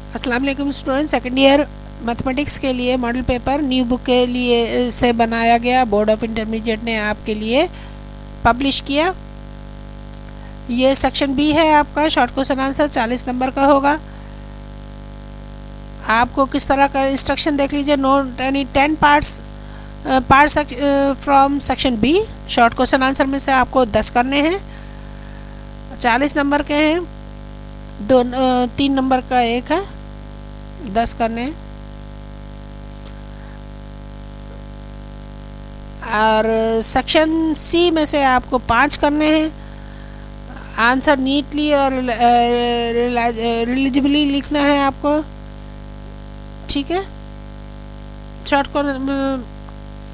अस्सलाम वालेकुम student. Second year mathematics के लिए मॉडल पेपर न्यू बुक के लिए से बनाया गया, बोर्ड ऑफ इंटरमीडिएट ने आपके लिए पब्लिश किया। ये सेक्शन बी है आपका। शॉर्ट क्वेश्चन आंसर 40 नंबर का होगा। आपको किस तरह का इंस्ट्रक्शन देख लीजिए। Note any 10 parts from section B. Short question answer में से आपको 10 करने हैं। 40 नंबर के हैं, 3 नंबर का एक है, 10 करने हैं। और सेक्शन सी में से आपको 5 करने हैं। आंसर नीटली और रिलीजिबली लिखना है आपको, ठीक है। शॉर्ट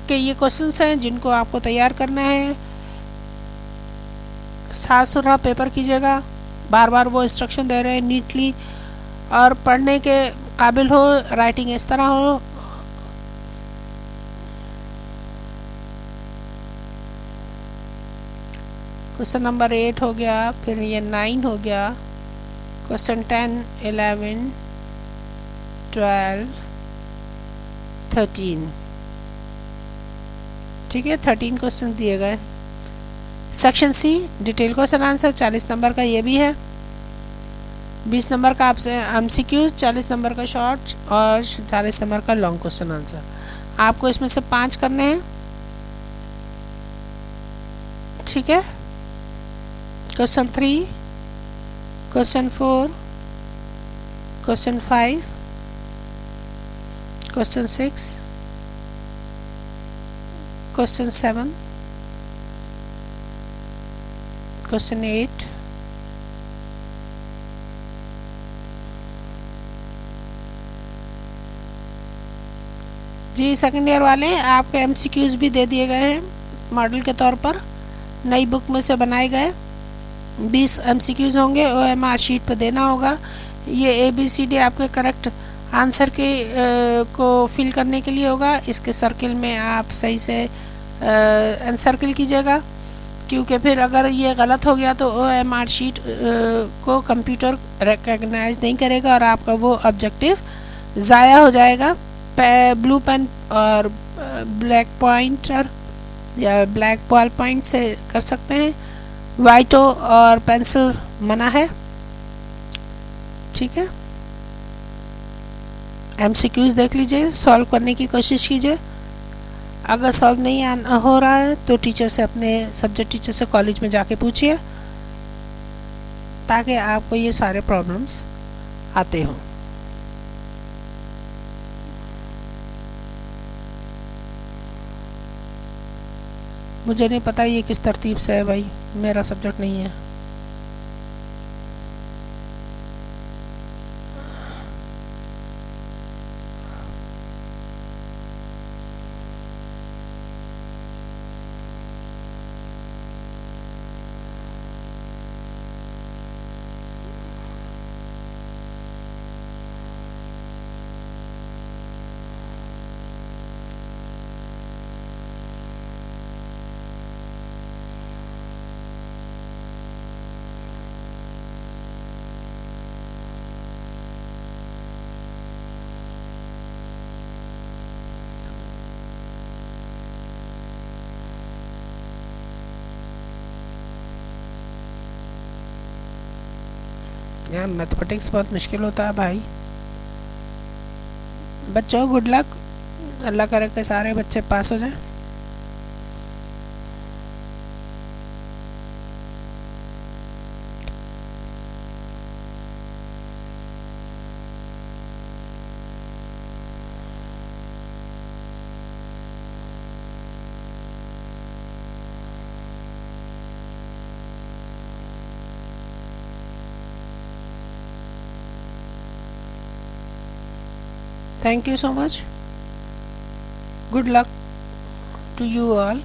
के ये क्वेश्चंस हैं जिनको आपको तैयार करना है। साफ सुथरा पेपर कीजिएगा, बार बार वो इंस्ट्रक्शन दे रहे हैं नीटली, और पढ़ने के काबिल हो, राइटिंग इस तरह हो। क्वेश्चन नंबर 8 हो गया, फिर ये 9 हो गया, क्वेश्चन 10, 11, 12, 13, ठीक है। 13 क्वेश्चन दिए गए। Section C detail question answer 40 number का ये भी है। 20 नंबर का आपसे MCQs, 40 नंबर का शॉर्ट और 40 नंबर का लॉन्ग क्वेश्चन आंसर। आपको इसमें से 5 करने हैं, ठीक है। Question 3, question 4, question 5, question 6, question 7, question 8, जी सेकेंड ईयर वाले आपके MCQs भी दे दिए गए हैं मॉडल के तौर पर, नई बुक में से बनाए गए। 20 MCQs होंगे, OMR शीट पर देना होगा। ये ABCD आपके करेक्ट आंसर के को फिल करने के लिए होगा। इसके सर्किल में आप सही से एनसर्किल कीजिएगा, क्योंकि फिर अगर ये गलत हो गया तो OMR शीट को कंप्यूटर रिकग्नाइज नहीं करेगा और आपका वो ऑब्जेक्टिव ज़ाया हो जाएगा। ब्लू पेन और ब्लैक पॉइंटर या ब्लैक बॉल पॉइंट से कर सकते हैं। वाइटो और पेंसिल मना है, ठीक है। MCQs देख लीजिए, सॉल्व करने की कोशिश कीजिए। अगर सॉल्व नहीं हो रहा है तो टीचर से, अपने सब्जेक्ट टीचर से कॉलेज में जाके पूछिए, ताकि आपको ये सारे प्रॉब्लम्स आते हों। मुझे नहीं पता ये किस तरतीब से है भाई, मेरा सब्जेक्ट नहीं है। यार मैथमेटिक्स बहुत मुश्किल होता है भाई। बच्चों गुड लक, अल्लाह करे के सारे बच्चे पास हो जाएं। Thank you so much. Good luck to you all.